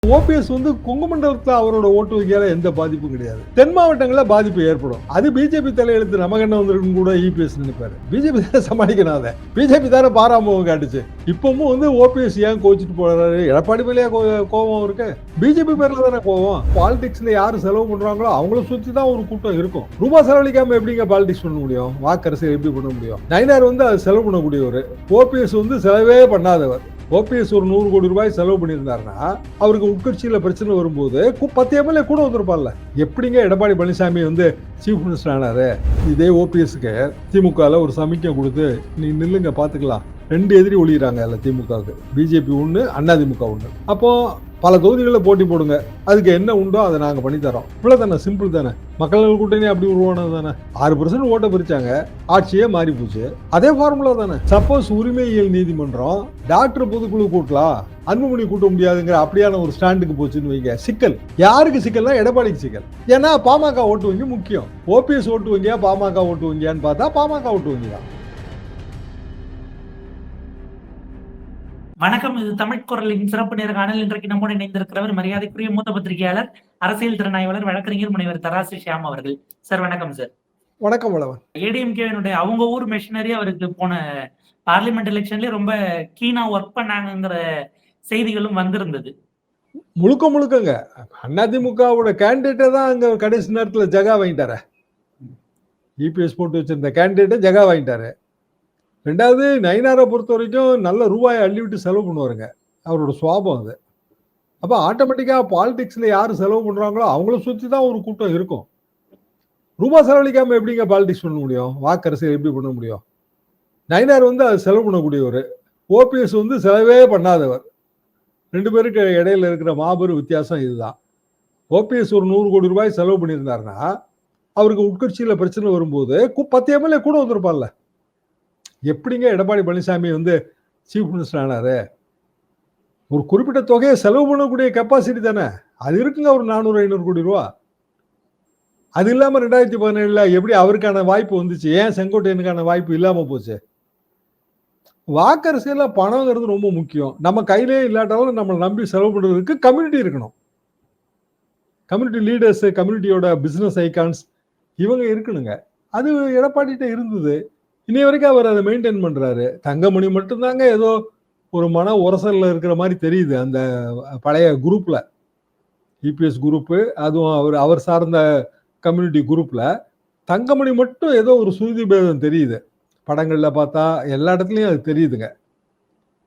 OPS Kongu மண்டலத்தில் அவரோட ஓட்டு வங்கியால எந்த பாதிப்பும் கிடையாது. தென் மாவட்டங்களில் பாதிப்பு ஏற்படும். அது பிஜேபி தலையெழுத்து நமக்கு என்ன வந்திருக்கும் கூட இபிஎஸ் நினைப்பாரு. பிஜேபி தானே சமாளிக்கணும். அதை பிஜேபி தானே பாராமுகம் காட்டுச்சு. இப்பவும் ஓபிஎஸ் ஏன் கோச்சிட்டு போறாரு? எடப்பாடி மேலேயே கோபம் இருக்கு. பிஜேபி பேர்ல தானே கோபம். பாலிடிக்ஸ்ல யாரு செலவு பண்றாங்களோ அவங்கள சுத்தி தான் ஒரு கூட்டம் இருக்கும். ரூபாய் செலவழிக்காம எப்படிங்க பாலிடிக்ஸ் பண்ண முடியும்? வாக்கரசு எப்படி பண்ண முடியும்? நயினார் அது செலவு பண்ணக்கூடியவர். ஓபிஎஸ் செலவே பண்ணாதவர். ஓபிஎஸ் ஒரு 100 கோடி ரூபாய் செலவு பண்ணியிருந்தாருன்னா அவருக்கு உட்கட்சியில பிரச்சனை வரும்போது 10 எம்எல்ஏ கூட வந்திருப்பார்ல. எப்படிங்க எடப்பாடி பழனிசாமி சீஃப் மினிஸ்டர் ஆனாரு? இதே ஓபிஎஸ்க்கு திமுகல ஒரு சமிக்கை கொடுத்து நீ நில்லுங்க பாத்துக்கலாம். 2 எதிரி ஒழிகிறாங்க அல்ல திமுகவுக்கு. பிஜேபி 1, அதிமுக 1. அப்போ பல தொகுதிகளில் போட்டி போடுங்க, அதுக்கு என்ன உண்டோ அதை நாங்கள் பண்ணித்தரோம். இவ்வளோ தானே, சிம்பிள் தானே. மக்கள் கூட்டணி அப்படி உருவானது தானே. 6% ஓட்டை பிரிச்சாங்க, ஆட்சியே மாறி போச்சு. அதே ஃபார்முலா தானே. சப்போஸ் உரிமையியல் நீதிமன்றம் டாக்டர் பொதுக்குழு கூட்டலாம், அன்புமணி கூட்ட முடியாதுங்கிற அப்படியான ஒரு ஸ்டாண்டுக்கு போச்சுன்னு வைங்க. சிக்கல் யாருக்கு சிக்கல்னா எடப்பாடிக்கு சிக்கல். ஏன்னா பாமக ஓட்டு வங்கி முக்கியம். ஓபிஎஸ் ஓட்டு வங்கியா பாமக ஓட்டு வங்கியான்னு பார்த்தா பாமக ஓட்டு வங்கி தான். வணக்கம். இது தமிழ் குரலின் சிறப்பு நேர்காணல். இன்றைக்கு நம்மோடு இணைந்திருக்கிறவர் மரியாதைக்குரிய மூத்த பத்திரிகையாளர், அரசியல் திறனாய்வாளர், வழக்கறிஞர் முனைவர் தராசு ஷியாம் அவர்கள். சார் வணக்கம். சார் வணக்கம். வளவன் ஏடிஎம்கேனுடைய அவங்க ஊர் மிஷினரி அவருக்கு போன பார்லிமெண்ட் எலெக்ஷன்லயே ரொம்ப கீனா ஒர்க் பண்ணாங்கிற செய்திகளும் வந்திருந்தது. முழுக்கங்க அதிமுகவோட கேண்டிடேட்டை தான் அங்க கடைசி நேரத்தில் ஜகா வாங்கிட்டாரு. இபிஎஸ் போட்டு வச்சிருந்த கேண்டிடேட்டை ஜகா வாங்கிட்டாரு. 2வது நயினாரை பொறுத்த வரைக்கும் நல்ல ரூபாயை அள்ளிவிட்டு செலவு பண்ணுவாருங்க. அவரோட சுவாபம் அது. அப்போ ஆட்டோமேட்டிக்காக பாலிடிக்ஸில் யார் செலவு பண்ணுறாங்களோ அவங்கள சுற்றி தான் ஒரு கூட்டம் இருக்கும். ரூபாய் செலவழிக்காமல் எப்படிங்க பாலிடிக்ஸ் பண்ண முடியும்? வாக்கரசு எப்படி பண்ண முடியும்? நயினார் அது செலவு பண்ணக்கூடியவர். ஓபிஎஸ் செலவே பண்ணாதவர். 2 பேருக்கு இடையில இருக்கிற மாபெரும் வித்தியாசம் இதுதான். ஓபிஎஸ் ஒரு 100 கோடி ரூபாய் செலவு பண்ணியிருந்தாருன்னா அவருக்கு உட்கட்சியில் பிரச்சனை வரும்போது 10 எம்எல்ஏ கூட வந்திருப்பார்ல. எப்படிங்க எடப்பாடி பழனிசாமி சீஃப் மினிஸ்டர் ஆனாரு? ஒரு குறிப்பிட்ட தொகையை செலவு பண்ணக்கூடிய கெப்பாசிட்டி தானே அது இருக்குங்க. ஒரு 400-500 கோடி ரூபா. அது இல்லாம 2017 எப்படி அவருக்கான வாய்ப்பு வந்துச்சு? ஏன் செங்கோட்டையனுக்கான வாய்ப்பு இல்லாம போச்சு? வாக்கரசியல பணங்கிறது ரொம்ப முக்கியம். நம்ம கையிலே இல்லாட்டாலும் நம்மளை நம்பி செலவு பண்றதுக்கு கம்யூனிட்டி இருக்கணும். கம்யூனிட்டி லீடர்ஸ், கம்யூனிட்டியோட பிசினஸ் ஐகான்ஸ் இவங்க இருக்கணுங்க. அது எடப்பாடிட்ட இருந்தது. இன்னை வரைக்கும் அவர் அதை மெயின்டைன் பண்றாரு. தங்கமணி மட்டும்தாங்க ஏதோ ஒரு மன உரசல்ல இருக்கிற மாதிரி தெரியுது அந்த பழைய குரூப்ல. இபிஎஸ் குரூப்பு, அதுவும் அவர் சார்ந்த கம்யூனிட்டி குரூப்ல தங்கமணி மட்டும் ஏதோ ஒரு சுருதி பேதம் தெரியுது. படங்கள்ல பார்த்தா எல்லா இடத்துலயும் அது தெரியுதுங்க.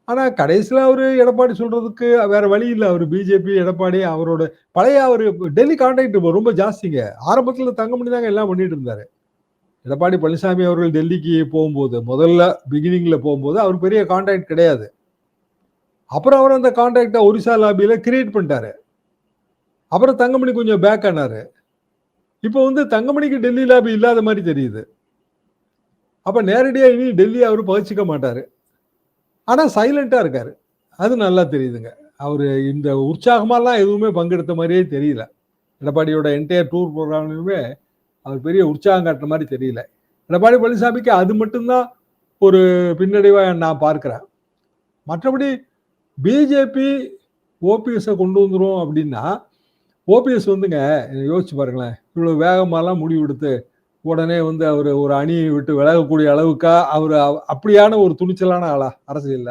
ஆனா கடைசியில் அவரு எடப்பாடி சொல்றதுக்கு வேற வழி இல்லை. அவர் பிஜேபி எடப்பாடி அவரோட பழைய அவரு டெல்லி கான்டாக்ட் ரொம்ப ஜாஸ்திங்க. ஆரம்பத்துல தங்கமணி தாங்க எல்லாம் பண்ணிட்டு இருந்தாரு. எடப்பாடி பழனிசாமி அவர்கள் டெல்லிக்கு போகும்போது, முதல்ல பிகினிங்ல போகும்போது அவர் பெரிய கான்டாக்ட் கிடையாது. அப்புறம் அவர் அந்த கான்டாக்டை ஒரிசா லாபியில கிரியேட் பண்ணிட்டாரு. அப்புறம் தங்கமணி கொஞ்சம் பேக் ஆனாரு. இப்போ தங்கமணிக்கு டெல்லி லாபி இல்லாத மாதிரி தெரியுது. அப்ப நேரடியா இனி டெல்லி அவர் பகிச்சிக்க மாட்டாரு. ஆனா சைலண்டா இருக்காரு. அது நல்லா தெரியுதுங்க. அவரு இந்த உற்சாகமாலாம் எதுவுமே பங்கெடுத்த மாதிரியே தெரியல. எடப்பாடியோட என்டையர் டூர் ப்ரோக்ராம்லையுமே அவர் பெரிய உற்சாகம் காட்டுற மாதிரி தெரியல. எடப்பாடி பழனிசாமிக்கு அது மட்டும்தான் ஒரு பின்னடைவா நான் பார்க்கிறேன். மற்றபடி பிஜேபி ஓபிஎஸ் கொண்டு வந்துரும் அப்படின்னா, ஓபிஎஸ் யோசிச்சு பாருங்களேன். இவ்வளவு வேகமாலாம் முடிவெடுத்து உடனே அவர் ஒரு அணியை விட்டு விலகக்கூடிய அளவுக்கா அவர் அப்படியான ஒரு துணிச்சலான ஆளா அரசியல்ல?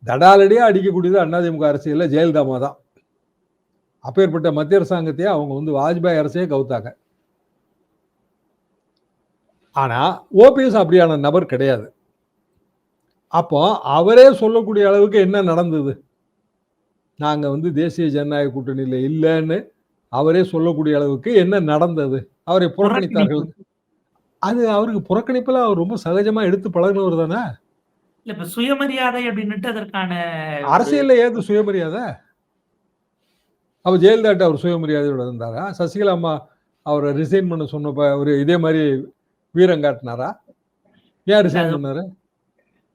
தடாலடியா அடிக்கக்கூடியது அதிமுக அரசியல்ல ஜெயலலிதா தான். அப்பேற்பட்ட மத்திய அரசாங்கத்தையே அவங்க வாஜ்பாய் அரசே கவுத்தாங்க. ஆனா ஓபிஎஸ் அப்படியான நபர் கிடையாது. அப்போ அவரே சொல்லக்கூடிய அளவுக்கு என்ன நடந்தது? நாங்க தேசிய ஜனநாயக கூட்டணியில இல்லைன்னு அவரே சொல்லக்கூடிய அளவுக்கு என்ன நடந்தது? அவரை புறக்கணித்தார்கள். அது அவருக்கு புறக்கணிப்புல அவர் ரொம்ப சகஜமா எடுத்து பழகினவர் தானே. இல்ல சுயமரியாதை அப்படின்னுட்டு அதற்கான அரசியல்ல ஏது சுயமரியாதை? அவர் ஜெயலலிதாட்ட அவர் சுயமரியாதையோட இருந்தாரா? சசிகலா அம்மா அவரை ரிசைன் பண்ண சொன்னப்ப அவரு இதே மாதிரி வீரம் காட்டினாரா? ஏன் ரிசைன் பண்ணாரு?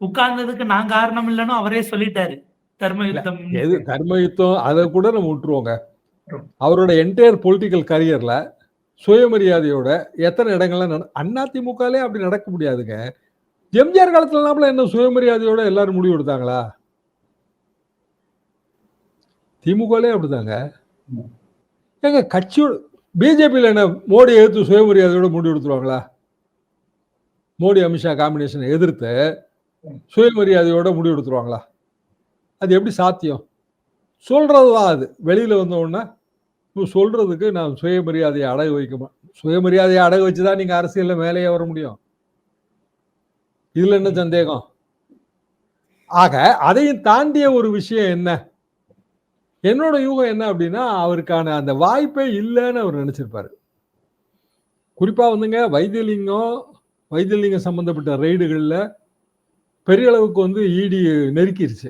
உட்கார்ந்ததுக்கு நான் காரணம் இல்லைன்னு அவரே சொல்லிட்டாரு. தர்ம யுத்தம், எது தர்ம யுத்தம் அதை கூட நம்ம விட்டுருவோங்க. அவரோட என்டையர் பொலிட்டிக்கல் கரியர்ல சுயமரியாதையோட எத்தனை இடங்கள்ல அதிமுகலே அப்படி நடக்க முடியாதுங்க. எம்ஜிஆர் காலத்துல என்ன சுயமரியாதையோட எல்லாரும் முடிவு எடுத்தாங்களா? திமுகலே அப்படிதாங்க. ஏங்க கட்சியோட பிஜேபியில் என்ன மோடி எதிர்த்து சுயமரியாதையோட முடிவு எடுத்துருவாங்களா? மோடி அமித்ஷா காம்பினேஷனை எதிர்த்து சுயமரியாதையோட முடிவு எடுத்துருவாங்களா? அது எப்படி சாத்தியம்? சொல்றதுதான் அது. வெளியில வந்த உடனே சொல்றதுக்கு நான் சுயமரியாதையை அடகு வைக்கணும். சுயமரியாதையை அடகு வச்சுதான் நீங்க அரசியல்ல மேலேயே வர முடியும். இதுல என்ன சந்தேகம்? ஆக அதையும் தாண்டிய ஒரு விஷயம் என்ன? என்னோட யூகம் என்ன அப்படின்னா, அவருக்கான அந்த வாய்ப்பே இல்லைன்னு அவர் நினைச்சிருப்பாரு. குறிப்பா வந்துங்க வைத்தியலிங்கம் சம்பந்தப்பட்ட ரெய்டுகள்ல பெரிய அளவுக்கு வந்து இடி நெருக்கிருச்சு.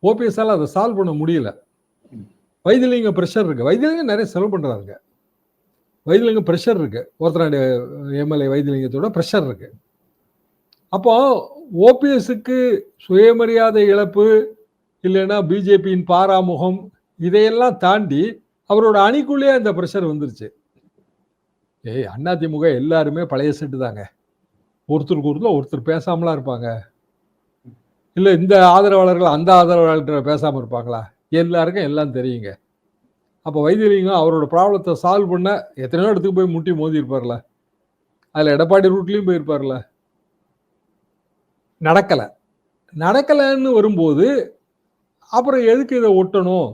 ஓபிஎஸ்ஆல அதை சால்வ் பண்ண முடியல. வைத்தியலிங்கம் பிரஷர் இருக்கு. வைத்தியலிங்கம் நிறைய செலவு பண்றாருங்க. வைத்தியலிங்கம் பிரஷர் இருக்கு. ஒருத்தராண்டு எம்எல்ஏ வைத்தியலிங்கத்தோட பிரஷர் இருக்கு. அப்போ ஓபிஎஸ்க்கு சுயமரியாதை இழப்பு இல்லைன்னா பிஜேபியின் பாராமுகம் இதையெல்லாம் தாண்டி அவரோட அணிக்குள்ளேயே அந்த பிரஷர் வந்துருச்சு. அதிமுக எல்லாருமே பழைய செட்டு தாங்க. ஒருத்தருக்கு ஒருத்தர் பேசாமலாம் இருப்பாங்க. இல்ல இந்த ஆதரவாளர்கள் அந்த ஆதரவாளர்கள் பேசாம இருப்பாங்களா? எல்லாருக்கும் எல்லாம் தெரியுங்க. அப்போ வைத்தியலிங்கம் அவரோட ப்ராப்ளத்தை சால்வ் பண்ண எத்தனையோ இடத்துக்கு போய் முட்டி மோதி இருப்பார்ல. அதுல எடப்பாடி ரூட்லயும் போயிருப்பார்ல. நடக்கலன்னு வரும்போது அப்புறம் எதுக்கு இதை ஒட்டணும்?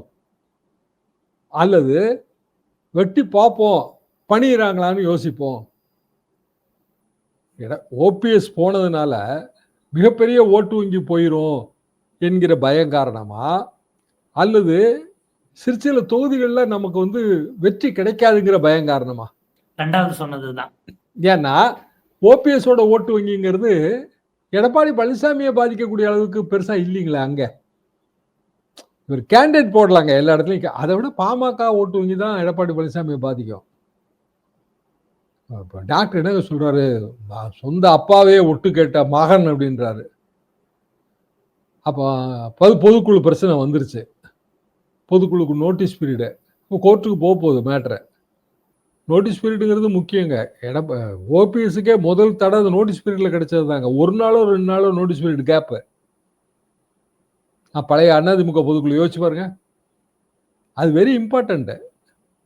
அல்லது வெட்டி பார்ப்போம், பண்ணிடுறாங்களான்னு யோசிப்போம். ஓபிஎஸ் போனதுனால மிகப்பெரிய ஓட்டு வங்கி போயிரும் என்கிற பயம் காரணமா, அல்லது சில தொகுதிகளில் நமக்கு வந்து வெற்றி கிடைக்காதுங்கிற பயம் காரணமா? ரெண்டாவது சொன்னதுதான். ஏன்னா ஓபிஎஸோட ஓட்டு வங்கிங்கிறது எடப்பாடி பழனிசாமியை பாதிக்கக்கூடிய அளவுக்கு பெருசா இல்லைங்களா? அங்க ஒரு கேண்டிடேட் போடலாங்க எல்லா இடத்துலையும். அதை விட பாமக ஓட்டு வங்கி தான் எடப்பாடி பழனிசாமியை பாதிக்கும். டாக்டர் என்ன சொல்றாரு? சொந்த அப்பாவே ஒட்டு கேட்ட மகன் அப்படின்றாரு. அப்போ பொதுக்குழு பிரச்சனை வந்துருச்சு. பொதுக்குழுக்கு நோட்டீஸ் பீரியடு கோர்ட்டுக்கு போகுது மேட்ரு. நோட்டீஸ் பீரியடுங்கிறது முக்கியங்க. ஓபிஎஸ்க்கே முதல் தடவை நோட்டீஸ் பீரியட்ல கிடைச்சது தாங்க. 1 நாளோ 2 நாளோ நோட்டீஸ் பீரியட் கேப்பு. பழைய அதிமுக பொதுக்குழு யோசிச்சு பாருங்க. அது வெரி இம்பார்ட்டன்ட்.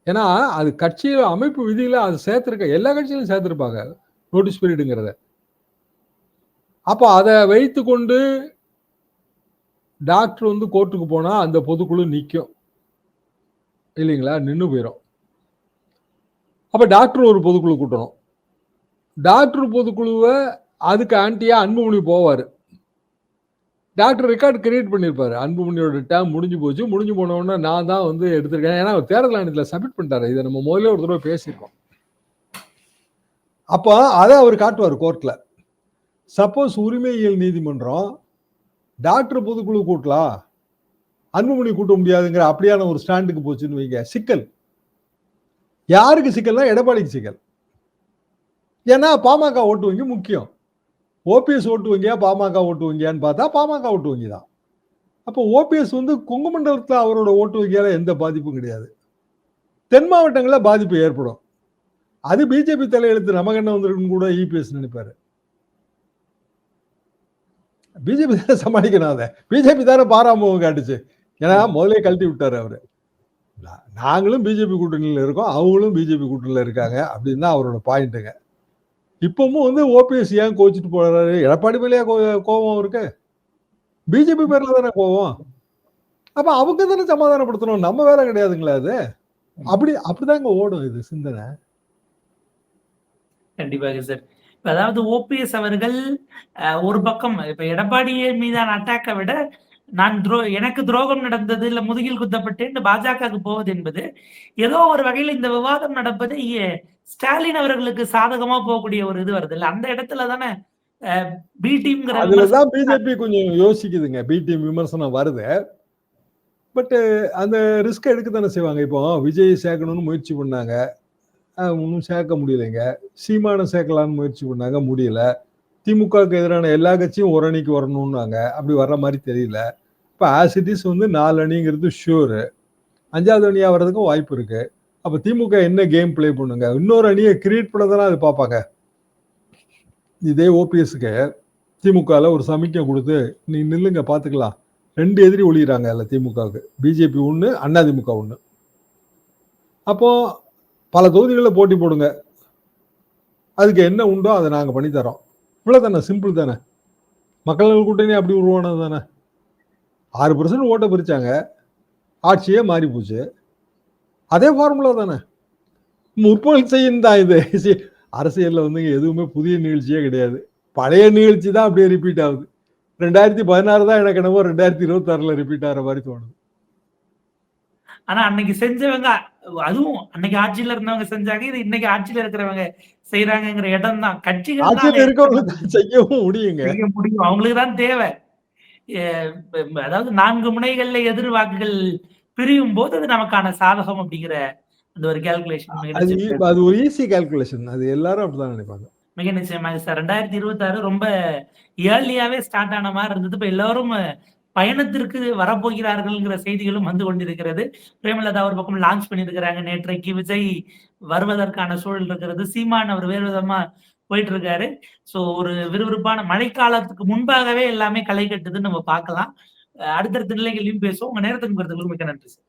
ஏன்னா அது கட்சியில அமைப்பு விதியில அது சேர்த்திருக்க எல்லா கட்சியிலும் சேர்த்திருப்பாங்க நோட்டீஸ் பீரியடுங்கிறத. அப்போ அதை வைத்து கொண்டு டாக்டர் வந்து கோர்ட்டுக்கு போனா அந்த பொதுக்குழு நிற்கும் இல்லைங்களா? நின்று போயிடும். அப்ப டாக்டர் ஒரு பொதுக்குழு கூட்டணும். டாக்டர் பொதுக்குழுவை அதுக்கு ஆன்டியா அன்புமணி போவாரு. டாக்டர் ரெக்கார்டு கிரியேட் பண்ணியிருப்பாரு. அன்புமணியோட டேம் முடிஞ்சு போச்சு. முடிஞ்சு போனோன்னா நான் தான் வந்து எடுத்திருக்கேன். ஏன்னா தேர்தல் ஆணையத்தில் சப்மிட் பண்ணிட்டாரு. இதை நம்ம முதல்ல ஒரு தடவை பேசியிருக்கோம். அப்போ அதை அவர் காட்டுவார் கோர்ட்ல. சப்போஸ் உரிமையியல் நீதிமன்றம் டாக்டர் பொதுக்குழு கூட்டலாம், அன்புமணி கூட்ட முடியாதுங்கிற அப்படியான ஒரு ஸ்டாண்டுக்கு போச்சுன்னு வைங்க, சிக்கல். யாருக்கு சிக்கல்னா எடப்பாடிக்கு சிக்கல். ஏன்னா பாமக ஓட்டு வங்கி முக்கியம். ஓபிஎஸ் ஓட்டு வங்கியா பாமக ஓட்டு வங்கியான்னு பார்த்தா பாமக ஓட்டு வங்கி தான். அப்போ ஓபிஎஸ் வந்து கொங்கு மண்டலத்தில் அவரோட ஓட்டு வங்கியால எந்த பாதிப்பும் கிடையாது. தென் மாவட்டங்களில் பாதிப்பு ஏற்படும். அது பிஜேபி தலையெழுத்து, நமக்கு என்ன வந்திருக்குன்னு கூட இபிஎஸ் நினைப்பாரு. பிஜேபி தானே சமாளிக்கணும். அதை பிஜேபி தானே பாராமுகம் காட்டுச்சு. ஏன்னா முதலே கழட்டி விட்டாரு அவரு. நாங்களும் பிஜேபி கூட்டணியில் இருக்கோம், அவங்களும் பிஜேபி கூட்டணியில் இருக்காங்க அப்படின்னு தான் அவரோட பாயிண்ட்டுங்க. இப்பவும் வந்து ஓபிஎஸ் ஏன் கோச்சிட்டு போறாரு? எடப்பாடி மேலேயே கோபம் இருக்கு, பிஜேபி பேர்ல தானே கோபம். அப்ப அவங்க தானே சமாதானப்படுத்தணும், நம்ம வேலை கிடையாதுங்களா அது? அப்படிதாங்க ஓடும் இது சிந்தனை. கண்டிப்பாக சார். அதாவது ஓபிஎஸ் அவர்கள் ஒரு பக்கம் இப்ப எடப்பாடியை மீதான அட்டாக்கை விட நான் எனக்கு துரோகம் நடந்தது இல்ல முதுகில் குத்தப்பட்டேன் பாஜகவுக்கு போவது என்பது ஏதோ ஒரு வகையில் இந்த விவாதம் நடப்பது ஸ்டாலின் அவர்களுக்கு சாதகமா போகக்கூடிய ஒரு இது வருது இல்ல, அந்த இடத்துல தானே பி டீம்ங்கிற அதுலதான் பிஜேபி கொஞ்சம் யோசிக்குதுங்க. பி டீம் விமர்சனம் வருது. பட் அந்த ரிஸ்க் எடுக்க தானே செய்வாங்க. இப்போ விஜய் சேர்க்கணும்னு முயற்சி பண்ணாங்க, ஒன்றும் சேர்க்க முடியலைங்க. சீமானம் சேர்க்கலான்னு முயற்சி பண்ணாங்க, முடியல. திமுகவுக்கு எதிரான எல்லா கட்சியும் ஒரு அணிக்கு வரணும்னாங்க, அப்படி வர்ற மாதிரி தெரியல. இப்போ ஆஸ் இட் இஸ் வந்து 4 அணிங்கிறது ஷூரு. 5வது அணியா வர்றதுக்கும் வாய்ப்பு இருக்கு. அப்போ திமுக என்ன கேம் பிளே பண்ணுங்க, இன்னொரு அணியை கிரியேட் பண்ணதானே அது பார்ப்பாங்க. இதே ஓபிஎஸ்க்கு திமுகவில் ஒரு சமிக்கை கொடுத்து நீ நில்லுங்க பார்த்துக்கலாம், 2 எதிரி ஒழிகிறாங்க அதில் திமுகவுக்கு. பிஜேபி ஒன்று, அதிமுக ஒன்று. அப்போ பல தொகுதிகளில் போட்டி போடுங்க, அதுக்கு என்ன உண்டோ அதை நாங்கள் பண்ணித்தரோம். இவ்வளோ தானே, சிம்பிள் தானே. மக்கள் கூட்டணி அப்படி உருவானது தானே. 6% ஓட்டை பிரிச்சாங்க, ஆட்சியே மாறி போச்சு. அதே ஃபார்முலா தானே. முற்போல் செய்யும் தான் இது. அரசியலில் வந்து எதுவுமே புதிய நிகழ்ச்சியே கிடையாது. பழைய நிகழ்ச்சி தான் அப்படியே ரிப்பீட் ஆகுது. 2016 தான் எனக்கு என்னவோ 2026 ரிப்பீட் ஆகிற மாதிரி தோணுது. ஆனா அன்னைக்கு செஞ்சவங்க, அதுவும் அன்னைக்கு ஆட்சியில இருந்தவங்க செஞ்சாங்க, இது இன்னைக்கு ஆட்சியில இருக்கிறவங்க செய்யறாங்கிற இடம் தான். கட்சிகள் ஆட்சியில் இருக்கவங்க செய்யவும் முடியுங்க. செய்ய முடியும், அவங்களுக்கு தான் தேவை. அதாவது 4 முனைகள்ல எதிர் வாக்குகள் பிரியும் போது அது நமக்கான சாதகம் அப்படிங்கிற அந்த ஒரு கால்குலேஷன் அது ஒரு ஈஸி கால்குலேஷன். அது எல்லாரும் அப்படிதான் நினைப்பாங்க. மிக நிச்சயமாக சார். 2026 ரொம்ப ஏர்லியாவே ஸ்டார்ட் ஆன மாதிரி இருந்தது. இப்ப எல்லாரும் பயணத்திற்கு வரப்போகிறார்கள்ங்கிற செய்திகளும் வந்து கொண்டிருக்கிறது. பிரேமலதா ஒரு பக்கம் லான்ச் பண்ணியிருக்கிறாங்க. நேற்றைக்கு விஜய் வருவதற்கான சூழல் இருக்கிறது. சீமான் அவர் வேறு விதமா போயிட்டு இருக்காரு. சோ ஒரு விறுவிறுப்பான மழைக்காலத்துக்கு முன்பாகவே எல்லாமே களை கட்டுதுன்னு நம்ம பார்க்கலாம். அடுத்தடுத்த நிலைகளையும் பேசுவோம். உங்க நேரத்துக்கு மிக்க நன்றி சார்.